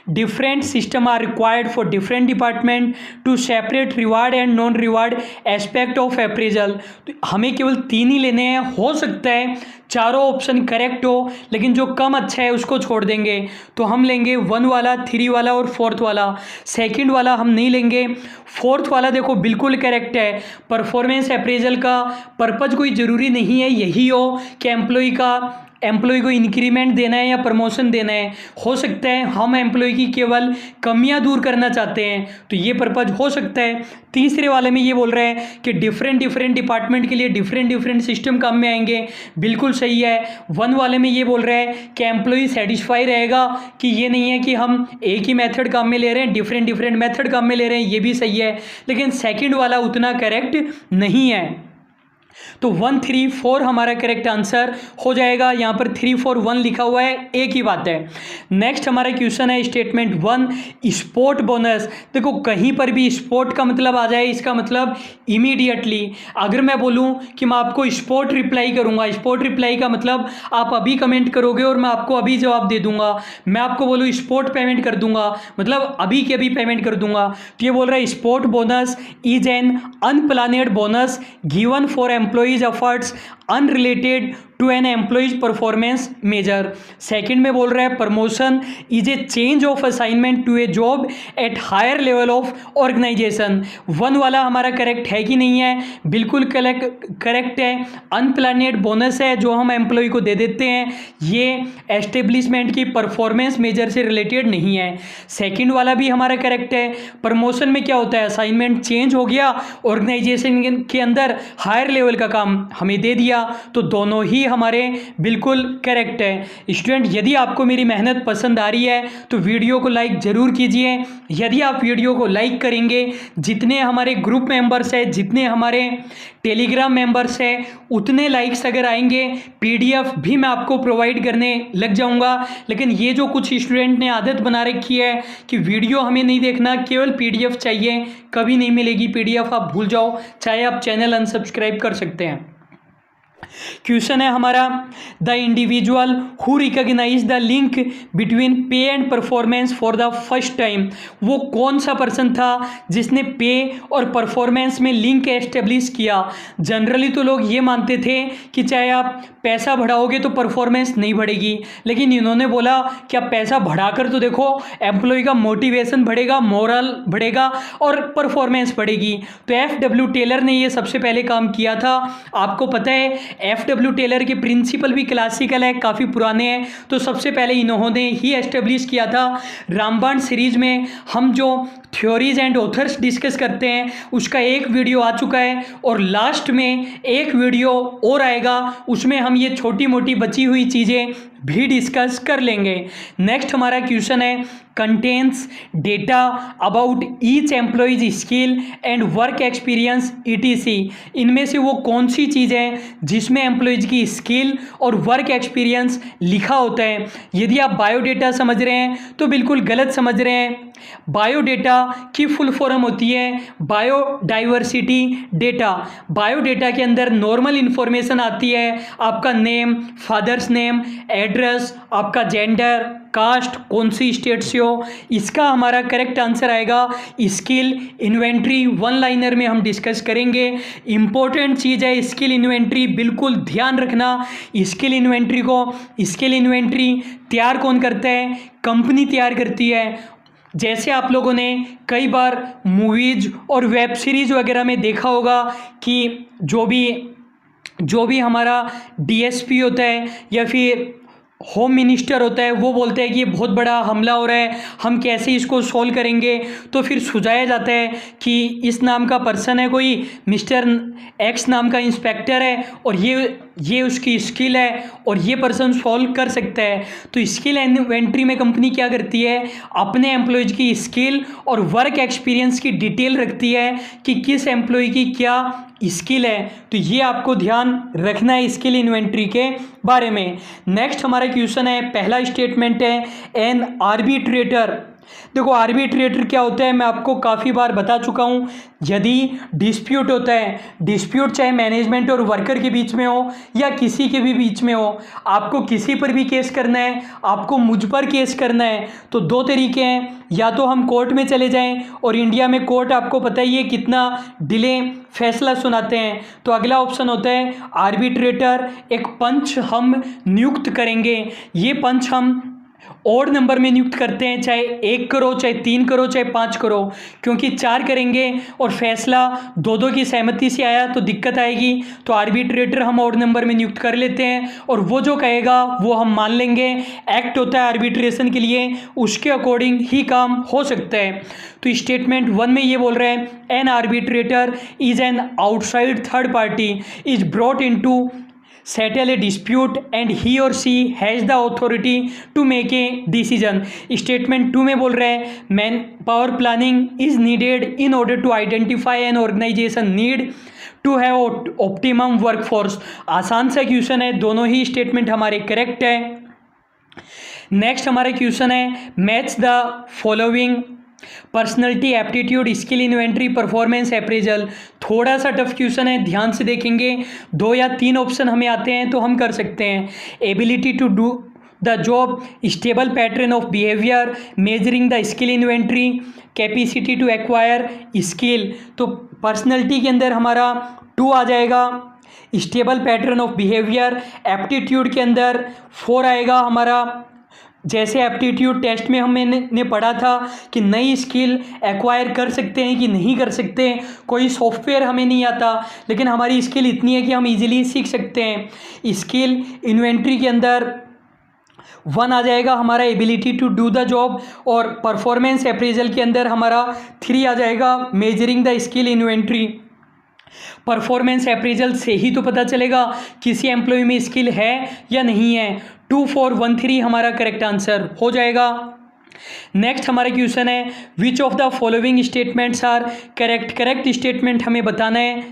Different system are required for different department to separate reward and non reward aspect of appraisal। तो हमें केवल 3 ही लेने हैं, हो सकता है चारों ऑप्शन करेक्ट हो, लेकिन जो कम अच्छा है उसको छोड़ देंगे। तो हम लेंगे 1 वाला, 3 वाला और 4th वाला। सेकंड वाला हम नहीं लेंगे। 4th वाला देखो बिल्कुल करेक्ट है, परफॉर्मेंस अप्रेजल का पर्पज़ कोई ज़रूरी नहीं है यही हो कि एम्प्लॉय को इंक्रीमेंट देना है या प्रमोशन देना है, हो सकता है हम एम्प्लॉय की केवल कमियां दूर करना चाहते हैं, तो ये पर्पज़ हो सकता है। तीसरे वाले में ये बोल रहे हैं कि डिफरेंट डिपार्टमेंट के लिए डिफरेंट सिस्टम काम में आएंगे, बिल्कुल सही है। 1 वाले में ये बोल रहे हैं कि एम्प्लॉय सेटिस्फाई रहेगा, कि ये नहीं है कि हम एक ही मेथड काम में ले रहे हैं, डिफरेंट मेथड काम में ले रहे हैं, ये भी सही है। लेकिन सेकंड वाला उतना करेक्ट नहीं है। तो 1, 3, 4 हमारा करेक्ट आंसर हो जाएगा। यहाँ पर 3, 4, 1 लिखा हुआ है, एक ही बात है। नेक्स्ट हमारा क्वेश्चन है स्टेटमेंट 1 स्पोर्ट बोनस। देखो कहीं पर भी स्पोर्ट का मतलब आ जाए, इसका मतलब इमीडिएटली। अगर मैं बोलूँ कि मैं आपको स्पोर्ट रिप्लाई करूँगा, स्पोर्ट रिप्लाई का मतलब आप अभी कमेंट करोगे और मैं आपको अभी जवाब दे दूंगा। मैं आपको बोलूँ स्पोर्ट पेमेंट कर दूंगा, मतलब अभी के अभी पेमेंट कर दूंगा। तो ये बोल रहा है sport bonus is an unplanned bonus given for employees efforts unrelated to an employees performance measure. Second में बोल रहा है promotion is a change of assignment to a job at higher level of organisation. 1 वाला हमारा correct है कि नहीं है, बिल्कुल करेक्ट है। अनप्लानेड बोनस है जो हम एम्प्लॉय को दे देते हैं, ये एस्टेब्लिशमेंट की परफॉर्मेंस मेजर से रिलेटेड नहीं है। सेकंड वाला भी हमारा करेक्ट है। प्रमोशन में क्या होता है, असाइनमेंट चेंज हो गया, ऑर्गेनाइजेशन के अंदर हायर लेवल का काम हमें दे दिया, तो दोनों ही हमारे बिल्कुल करेक्ट है। स्टूडेंट यदि आपको मेरी मेहनत पसंद आ रही है तो वीडियो को लाइक ज़रूर कीजिए। यदि आप वीडियो को लाइक करेंगे, जितने हमारे ग्रुप मेंबर्स हैं, जितने हमारे टेलीग्राम मेंबर्स हैं, उतने लाइक्स अगर आएंगे पीडीएफ भी मैं आपको प्रोवाइड करने लग जाऊंगा। लेकिन ये जो कुछ स्टूडेंट ने आदत बना रखी है कि वीडियो हमें नहीं देखना, केवल पीडीएफ चाहिए, कभी नहीं मिलेगी पीडीएफ, आप भूल जाओ, चाहे आप चैनल अनसब्सक्राइब कर सकते हैं। क्वेश्चन है हमारा, the individual who recognise the link between pay and performance for the first time, वो कौन सा पर्सन था जिसने पे और परफॉर्मेंस में लिंक एस्टेब्लिश किया। जनरली तो लोग ये मानते थे कि चाहे आप पैसा बढ़ाओगे तो परफॉर्मेंस नहीं बढ़ेगी, लेकिन इन्होंने बोला कि आप पैसा बढ़ाकर तो देखो, एम्प्लॉय का मोटिवेशन बढ़ेगा, मोरल बढ़ेगा और परफॉर्मेंस बढ़ेगी। तो एफ.डब्ल्यू. टेलर ने ये सबसे पहले काम किया था। आपको पता है एफ.डब्ल्यू. टेलर के प्रिंसिपल भी क्लासिकल है, काफ़ी पुराने हैं, तो सबसे पहले इन्होंने ही एस्टेब्लिश किया था। रामबाण सीरीज में हम जो थ्योरीज एंड ऑथर्स डिस्कस करते हैं उसका एक वीडियो आ चुका है और लास्ट में एक वीडियो और आएगा, उसमें हम ये छोटी मोटी बची हुई चीज़ें भी डिस्कस कर लेंगे। नेक्स्ट हमारा क्वेश्चन है, contains data about each employees skill and work experience ETC। इनमें से वो कौन सी चीज़ है जिसमें एम्प्लॉयज की स्किल और वर्क एक्सपीरियंस लिखा होता है। यदि आप बायोडेटा समझ रहे हैं तो बिल्कुल गलत समझ रहे हैं। बायोडेटा की फुल फॉर्म होती है बायोडाइवर्सिटी डेटा। बायोडेटा के अंदर नॉर्मल इंफॉर्मेशन आती है, आपका नेम, फादर्स नेम, एड्रेस, आपका जेंडर, कास्ट, कौन सी स्टेट से हो। इसका हमारा करेक्ट आंसर आएगा स्किल इन्वेंट्री। वन लाइनर में हम डिस्कस करेंगे। इंपॉर्टेंट चीज़ है स्किल इन्वेंट्री, बिल्कुल ध्यान रखना। स्किल इन्वेंट्री तैयार कौन करता है? कंपनी तैयार करती है। जैसे आप लोगों ने कई बार मूवीज़ और वेब सीरीज़ वगैरह में देखा होगा कि जो भी हमारा DSP होता है या फिर होम मिनिस्टर होता है, वो बोलते हैं कि ये बहुत बड़ा हमला हो रहा है, हम कैसे इसको सॉल्व करेंगे। तो फिर सुझाया जाता है कि इस नाम का पर्सन है, कोई मिस्टर X नाम का इंस्पेक्टर है और ये उसकी स्किल है और ये पर्सन सॉल्व कर सकता है। तो स्किल इन्वेंट्री में कंपनी क्या करती है? अपने एम्प्लॉयज़ की स्किल और वर्क एक्सपीरियंस की डिटेल रखती है कि किस एम्प्लॉय की क्या स्किल है। तो ये आपको ध्यान रखना है स्किल इन्वेंट्री के बारे में। नेक्स्ट हमारा क्वेश्चन है, पहला स्टेटमेंट है एन आर्बिट्रेटर। देखो आर्बिट्रेटर क्या होता है मैं आपको काफ़ी बार बता चुका हूँ। यदि डिस्प्यूट होता है, डिस्प्यूट चाहे मैनेजमेंट और वर्कर के बीच में हो या किसी के भी बीच में हो, आपको किसी पर भी केस करना है, आपको मुझ पर केस करना है, तो दो तरीके हैं। या तो हम कोर्ट में चले जाएं और इंडिया में कोर्ट आपको पता ही है कितना डिले फैसला सुनाते हैं। तो अगला ऑप्शन होता है आर्बिट्रेटर। एक पंच हम नियुक्त करेंगे। ये पंच हम ओड नंबर में नियुक्त करते हैं, चाहे 1 करो, चाहे 3 करो, चाहे 5 करो, क्योंकि 4 करेंगे और फैसला दो की सहमति से आया तो दिक्कत आएगी। तो आर्बिट्रेटर हम ओड नंबर में नियुक्त कर लेते हैं और वो जो कहेगा वो हम मान लेंगे। एक्ट होता है आर्बिट्रेशन के लिए, उसके अकॉर्डिंग ही काम हो सकता है। तो स्टेटमेंट 1 में ये बोल रहे हैं, N arbitrator is an outside third party is brought into settle a dispute and he or she has the authority to make a decision। Statement 2 में बोल रहे हैं, man power planning is needed in order to identify an organization need to have optimum workforce. आसान सा क्वेश्चन है, दोनों ही स्टेटमेंट हमारे करेक्ट है। नेक्स्ट हमारा क्वेश्चन है, match the following personality aptitude skill inventory performance appraisal. थोड़ा सा टफ क्वेश्चन है, ध्यान से देखेंगे। 2 या 3 ऑप्शन हमें आते हैं तो हम कर सकते हैं। Ability to do the job, stable pattern of behaviour, measuring the skill inventory, capacity to acquire skill. तो पर्सनैलिटी के अंदर हमारा 2 आ जाएगा, stable pattern of behaviour. Aptitude के अंदर 4 आएगा हमारा। जैसे एप्टीट्यूड टेस्ट में हमने पढ़ा था कि नई स्किल एक्वायर कर सकते हैं कि नहीं कर सकते। कोई सॉफ्टवेयर हमें नहीं आता लेकिन हमारी स्किल इतनी है कि हम इजीली सीख सकते हैं। स्किल इन्वेंट्री के अंदर 1 आ जाएगा हमारा ability to do the job और परफॉर्मेंस अप्रेजल के अंदर हमारा 3 आ जाएगा measuring the skill inventory. Performance appraisal से ही तो पता चलेगा किसी एम्प्लॉय में स्किल है या नहीं है। 2, 4, 1, 3 हमारा करेक्ट आंसर हो जाएगा। नेक्स्ट हमारा क्वेश्चन है, which of the following statements are correct. Correct statement हमें बताना है।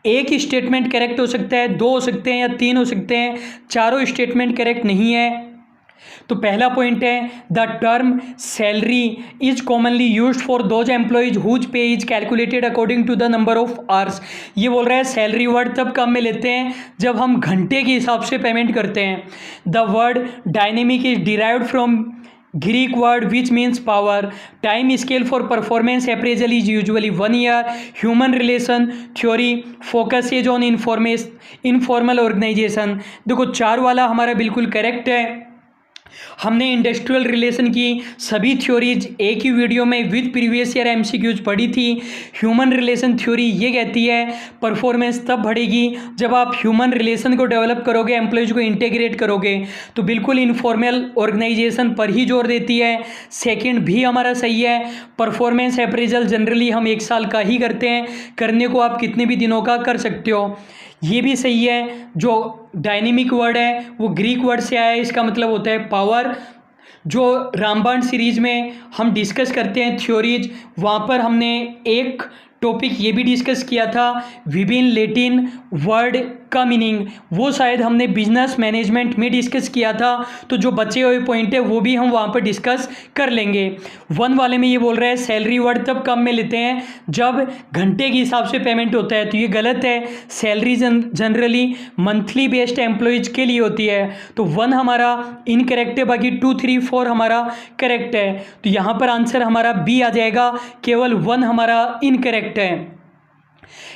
एक स्टेटमेंट करेक्ट हो सकता है, 2 हो सकते हैं या 3 हो सकते हैं, चारों स्टेटमेंट करेक्ट नहीं है। तो पहला पॉइंट है the term salary is commonly used for those employees whose pay is calculated according to the number of hours. ये बोल रहा है सैलरी वर्ड तब काम में लेते हैं जब हम घंटे के हिसाब से पेमेंट करते हैं। The word dynamic is derived from Greek word which means power. Time scale for performance appraisal is usually 1 year. Human relation theory focuses on informal organization। देखो 4 वाला हमारा बिल्कुल करेक्ट है। हमने इंडस्ट्रियल रिलेशन की सभी थ्योरीज एक ही वीडियो में विद प्रीवियस ईयर एमसीक्यूज पढ़ी थी। ह्यूमन रिलेशन थ्योरी ये कहती है परफॉर्मेंस तब बढ़ेगी जब आप ह्यूमन रिलेशन को डेवलप करोगे, एम्प्लॉयज़ को इंटीग्रेट करोगे। तो बिल्कुल इनफॉर्मल ऑर्गेनाइजेशन पर ही जोर देती है। सेकंड भी हमारा सही है। परफॉर्मेंस अप्रेजल जनरली हम 1 साल का ही करते हैं, करने को आप कितने भी दिनों का कर सकते हो, ये भी सही है। जो डायनेमिक वर्ड है वो ग्रीक वर्ड से आया है, इसका मतलब होता है पावर। जो रामबाण सीरीज में हम डिस्कस करते हैं थ्योरीज, वहाँ पर हमने एक टॉपिक ये भी डिस्कस किया था विभिन्न लैटिन वर्ड का मीनिंग, वो शायद हमने बिजनेस मैनेजमेंट में डिस्कस किया था। तो जो बचे हुए पॉइंट है वो भी हम वहाँ पर डिस्कस कर लेंगे। 1 वाले में ये बोल रहा है सैलरी वर्ड तब काम में लेते हैं जब घंटे के हिसाब से पेमेंट होता है, तो ये गलत है। Salary generally monthly based employees के लिए होती है। तो 1 हमारा इनकरेक्ट है, बाकी 2, 3, 4 हमारा करेक्ट है। तो यहाँ पर आंसर हमारा बी आ जाएगा, केवल 1 हमारा इनकरेक्ट है।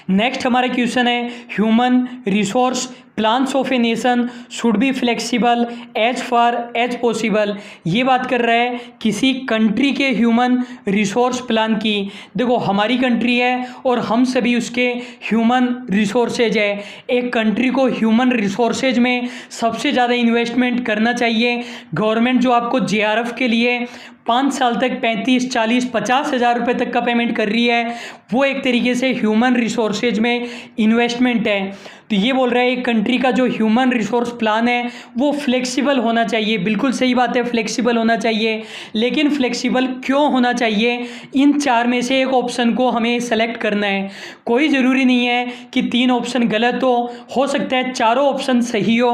नेक्स्ट हमारा क्वेश्चन है human resource plans of a nation should be flexible as far as possible. ये बात कर रहा है किसी कंट्री के ह्यूमन रिसोर्स प्लान की। देखो हमारी कंट्री है और हम सभी उसके ह्यूमन रिसोर्सेज है। एक कंट्री को ह्यूमन रिसोर्सेज में सबसे ज़्यादा इन्वेस्टमेंट करना चाहिए। गवर्नमेंट जो आपको जेआरएफ के लिए 5 साल तक 35, 40, 50 हज़ार रुपये तक का पेमेंट कर रही है, वो एक तरीके से ह्यूमन रिसोर्सेज में इन्वेस्टमेंट है। तो ये बोल रहा है एक कंट्री का जो ह्यूमन रिसोर्स प्लान है वो फ्लेक्सिबल होना चाहिए। बिल्कुल सही बात है, फ्लेक्सिबल होना चाहिए। लेकिन फ्लेक्सिबल क्यों होना चाहिए, इन 4 में से एक ऑप्शन को हमें सेलेक्ट करना है। कोई ज़रूरी नहीं है कि 3 ऑप्शन गलत हो सकता है चारों ऑप्शन सही हो।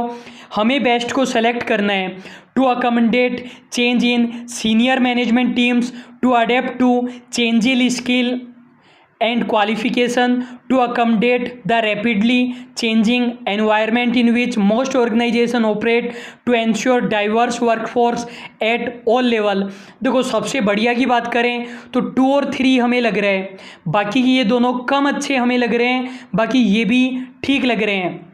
हमें बेस्ट को सेलेक्ट करना है। To accommodate change in senior management teams, to adapt to changing skill and qualification, to accommodate the rapidly changing environment in which most organizations operate, to ensure diverse workforce at all level। देखो सबसे बढ़िया की बात करें तो 2 और 3 हमें लग रहे हैं, बाकी ये दोनों कम अच्छे हमें लग रहे हैं, बाकी ये भी ठीक लग रहे हैं।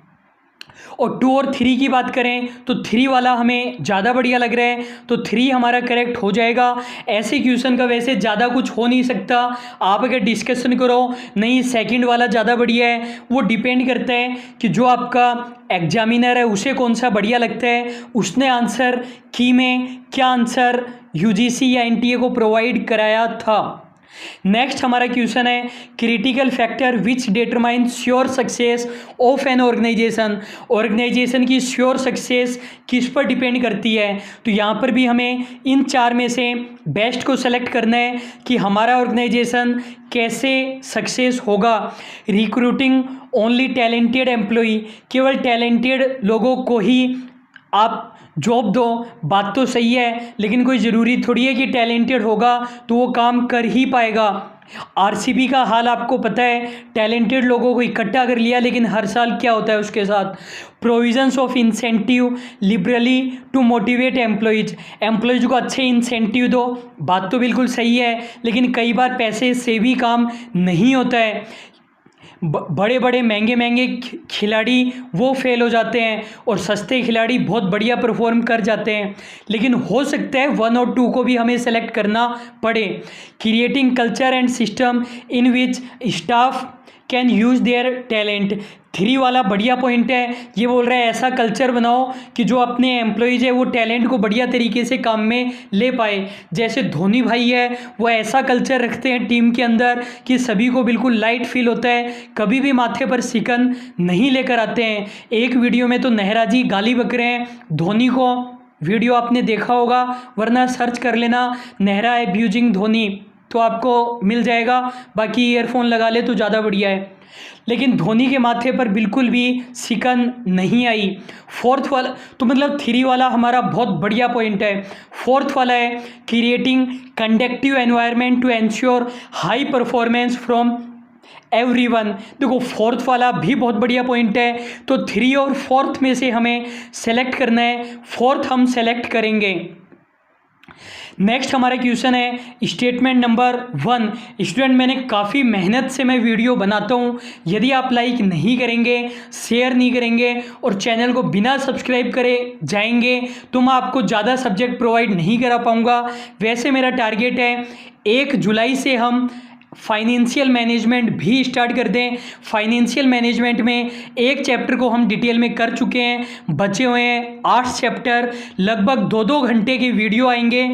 और 2 और 3 की बात करें तो 3 वाला हमें ज़्यादा बढ़िया लग रहा है, तो 3 हमारा करेक्ट हो जाएगा। ऐसे क्वेश्चन का वैसे ज़्यादा कुछ हो नहीं सकता। आप अगर डिस्कशन करो नहीं सेकंड वाला ज़्यादा बढ़िया है, वो डिपेंड करता है कि जो आपका एग्जामिनर है उसे कौन सा बढ़िया लगता है, उसने आंसर की में क्या आंसर यूजीसी या एनटीए को प्रोवाइड कराया था। नेक्स्ट हमारा क्वेश्चन है critical factor which determine sure success of an organization. Organization की श्योर सक्सेस किस पर डिपेंड करती है, तो यहाँ पर भी हमें इन 4 में से बेस्ट को सेलेक्ट करना है कि हमारा ऑर्गेनाइजेशन कैसे सक्सेस होगा। रिक्रूटिंग ओनली टैलेंटेड एम्प्लॉई, केवल टैलेंटेड लोगों को ही आप जॉब दो, बात तो सही है, लेकिन कोई ज़रूरी थोड़ी है कि टैलेंटेड होगा तो वो काम कर ही पाएगा। आरसीबी का हाल आपको पता है, टैलेंटेड लोगों को इकट्ठा कर लिया, लेकिन हर साल क्या होता है उसके साथ। Provisions of incentive liberally to motivate employees को अच्छे इंसेंटिव दो, बात तो बिल्कुल सही है, लेकिन कई बार पैसे से भी काम नहीं होता है। बड़े बड़े महंगे खिलाड़ी वो फेल हो जाते हैं और सस्ते खिलाड़ी बहुत बढ़िया परफॉर्म कर जाते हैं। लेकिन हो सकता है 1 और 2 को भी हमें सेलेक्ट करना पड़े। Creating culture and system in which staff can use their talent, 3 वाला बढ़िया पॉइंट है। ये बोल रहा है ऐसा कल्चर बनाओ कि जो अपने एम्प्लॉयज़ है वो टैलेंट को बढ़िया तरीके से काम में ले पाए। जैसे धोनी भाई है वो ऐसा कल्चर रखते हैं टीम के अंदर कि सभी को बिल्कुल लाइट फील होता है, कभी भी माथे पर शिकन नहीं लेकर आते हैं। एक वीडियो में तो नेहरा जी गाली बक रहे हैं धोनी को, वीडियो आपने देखा होगा, वरना सर्च कर लेना नेहरा अब्यूजिंग धोनी तो आपको मिल जाएगा। बाकी ईयरफोन लगा ले तो ज़्यादा बढ़िया है। लेकिन धोनी के माथे पर बिल्कुल भी सिकन नहीं आई। फोर्थ वाला तो मतलब 3 वाला हमारा बहुत बढ़िया पॉइंट है। फोर्थ वाला है creating conductive environment to ensure high performance from everyone. देखो फोर्थ वाला भी बहुत बढ़िया पॉइंट है, तो 3 और 4th में से हमें सेलेक्ट करना है। 4th हम सेलेक्ट करेंगे। नेक्स्ट हमारा क्वेश्चन है स्टेटमेंट नंबर 1। स्टूडेंट मैंने काफ़ी मेहनत से मैं वीडियो बनाता हूँ, यदि आप लाइक नहीं करेंगे, शेयर नहीं करेंगे और चैनल को बिना सब्सक्राइब करे जाएंगे तो मैं आपको ज़्यादा सब्जेक्ट प्रोवाइड नहीं करा पाऊँगा। वैसे मेरा टारगेट है 1 जुलाई से हम फाइनेंशियल मैनेजमेंट भी स्टार्ट कर दें। फाइनेंशियल मैनेजमेंट में एक चैप्टर को हम डिटेल में कर चुके हैं, बचे हुए हैं 8 चैप्टर, लगभग 2-2 घंटे की वीडियो आएंगे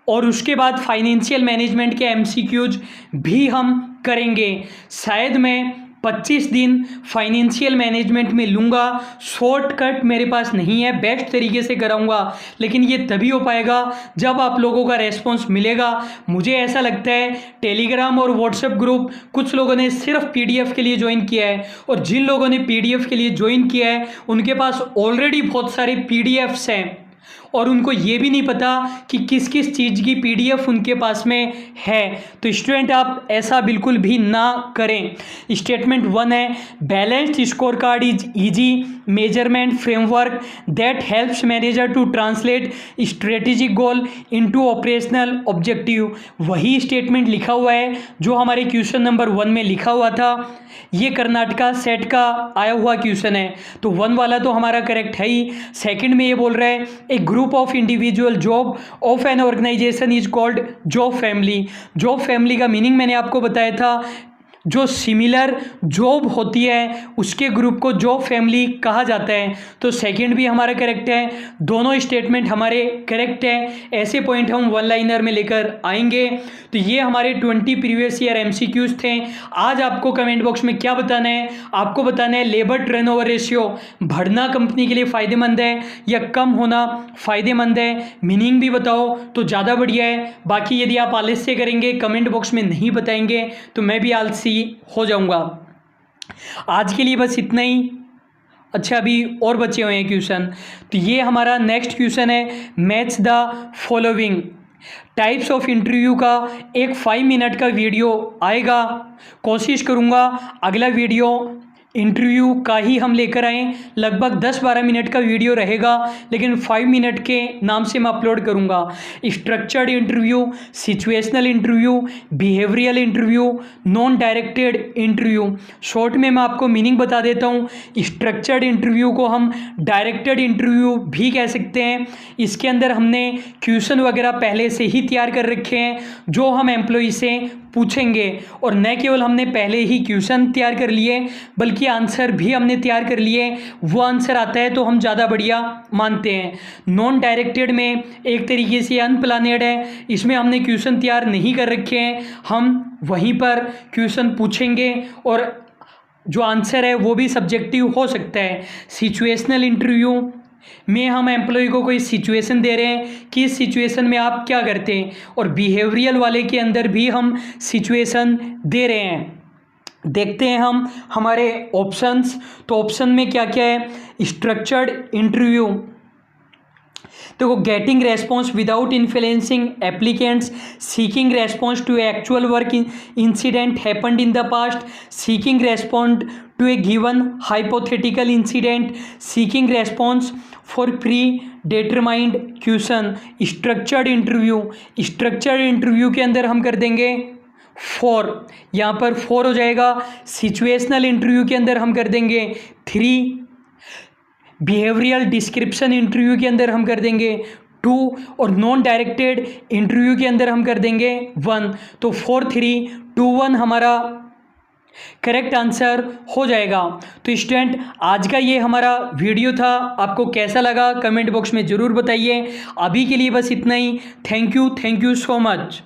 और उसके बाद फाइनेंशियल मैनेजमेंट के एमसीक्यूज भी हम करेंगे। शायद मैं 25 दिन फाइनेंशियल मैनेजमेंट में लूँगा। शॉर्टकट मेरे पास नहीं है, बेस्ट तरीके से कराऊंगा, लेकिन ये तभी हो पाएगा जब आप लोगों का रेस्पॉन्स मिलेगा। मुझे ऐसा लगता है टेलीग्राम और व्हाट्सएप ग्रुप कुछ लोगों ने सिर्फ पीडीएफ के लिए ज्वाइन किया है और जिन लोगों ने पीडीएफ के लिए ज्वाइन किया है उनके पास ऑलरेडी बहुत सारे पीडीएफ्स हैं और उनको ये भी नहीं पता कि किस किस चीज़ की पीडीएफ उनके पास में है। तो स्टूडेंट आप ऐसा बिल्कुल भी ना करें। स्टेटमेंट 1 है balanced score card is easy measurement framework that helps manager to translate strategic goal into operational objective. वही स्टेटमेंट लिखा हुआ है जो हमारे क्वेश्चन नंबर 1 में लिखा हुआ था। ये कर्नाटका सेट का आया हुआ क्वेश्चन है, तो 1 वाला तो हमारा करेक्ट है ही। सेकंड में ये बोल रहा है a group of individual job of an organization is called job family. Job family का मीनिंग मैंने आपको बताया था, जो सिमिलर जॉब होती है उसके ग्रुप को जॉब फैमिली कहा जाता है। तो सेकंड भी हमारा करेक्ट है, दोनों स्टेटमेंट हमारे करेक्ट है। ऐसे पॉइंट हम 1 लाइनर में लेकर आएंगे। तो ये हमारे 20 प्रीवियस ईयर एमसीक्यूज थे। आज आपको कमेंट बॉक्स में क्या बताना है? आपको बताना है लेबर टर्नओवर रेशियो बढ़ना कंपनी के लिए फ़ायदेमंद है या कम होना फ़ायदेमंद है? मीनिंग भी बताओ तो ज़्यादा बढ़िया है। बाकी यदि आप आलस्य करेंगे, कमेंट बॉक्स में नहीं बताएंगे तो मैं भी आलसी हो जाऊंगा। आज के लिए बस इतना ही। अच्छा अभी और बचे हुए हैं क्वेश्चन, तो ये हमारा नेक्स्ट क्वेश्चन है match the following. Types of interview का एक 5 मिनट का वीडियो आएगा, कोशिश करूँगा अगला वीडियो इंटरव्यू का ही हम लेकर आएँ। लगभग 10-12 मिनट का वीडियो रहेगा, लेकिन 5 मिनट के नाम से मैं अपलोड करूँगा। Structured interview, situational interview, behavioural interview, non directed interview. Short में मैं आपको मीनिंग बता देता हूँ। स्ट्रक्चर्ड इंटरव्यू को हम डायरेक्टेड इंटरव्यू भी कह सकते हैं। इसके अंदर हमने क्वेश्चन वगैरह पहले से ही तैयार कर रखे हैं जो हम एम्प्लॉय से पूछेंगे, और न केवल हमने पहले ही क्वेश्चन तैयार कर लिए बल्कि आंसर भी हमने तैयार कर लिए। वो आंसर आता है तो हम ज़्यादा बढ़िया मानते हैं। नॉन डायरेक्टेड में एक तरीके से अनप्लानेड है, इसमें हमने क्वेश्चन तैयार नहीं कर रखे हैं, हम वहीं पर क्वेश्चन पूछेंगे और जो आंसर है वो भी सब्जेक्टिव हो सकता है। सिचुएशनल इंटरव्यू में हम एम्प्लॉय को कोई सिचुएशन दे रहे हैं कि इस सिचुएशन में आप क्या करते हैं, और बिहेवियरल वाले के अंदर भी हम सिचुएशन दे रहे हैं। देखते हैं हम हमारे ऑप्शंस, तो ऑप्शन में क्या क्या है। स्ट्रक्चर्ड इंटरव्यू, देखो getting response without influencing applicants, seeking response to actual work incident happened in the past, seeking respond to a given hypothetical incident, seeking response for predetermined question. Structured interview, structured interview के अंदर हम कर देंगे 4, यहाँ पर 4 हो जाएगा। Situational interview के अंदर हम कर देंगे 3, बिहेवियरल डिस्क्रिप्शन इंटरव्यू के अंदर हम कर देंगे 2, और नॉन डायरेक्टेड इंटरव्यू के अंदर हम कर देंगे 1। तो 4, 3, 2, 1 हमारा करेक्ट आंसर हो जाएगा। तो स्टूडेंट आज का ये हमारा वीडियो था, आपको कैसा लगा कमेंट बॉक्स में ज़रूर बताइए। अभी के लिए बस इतना ही। Thank you so much.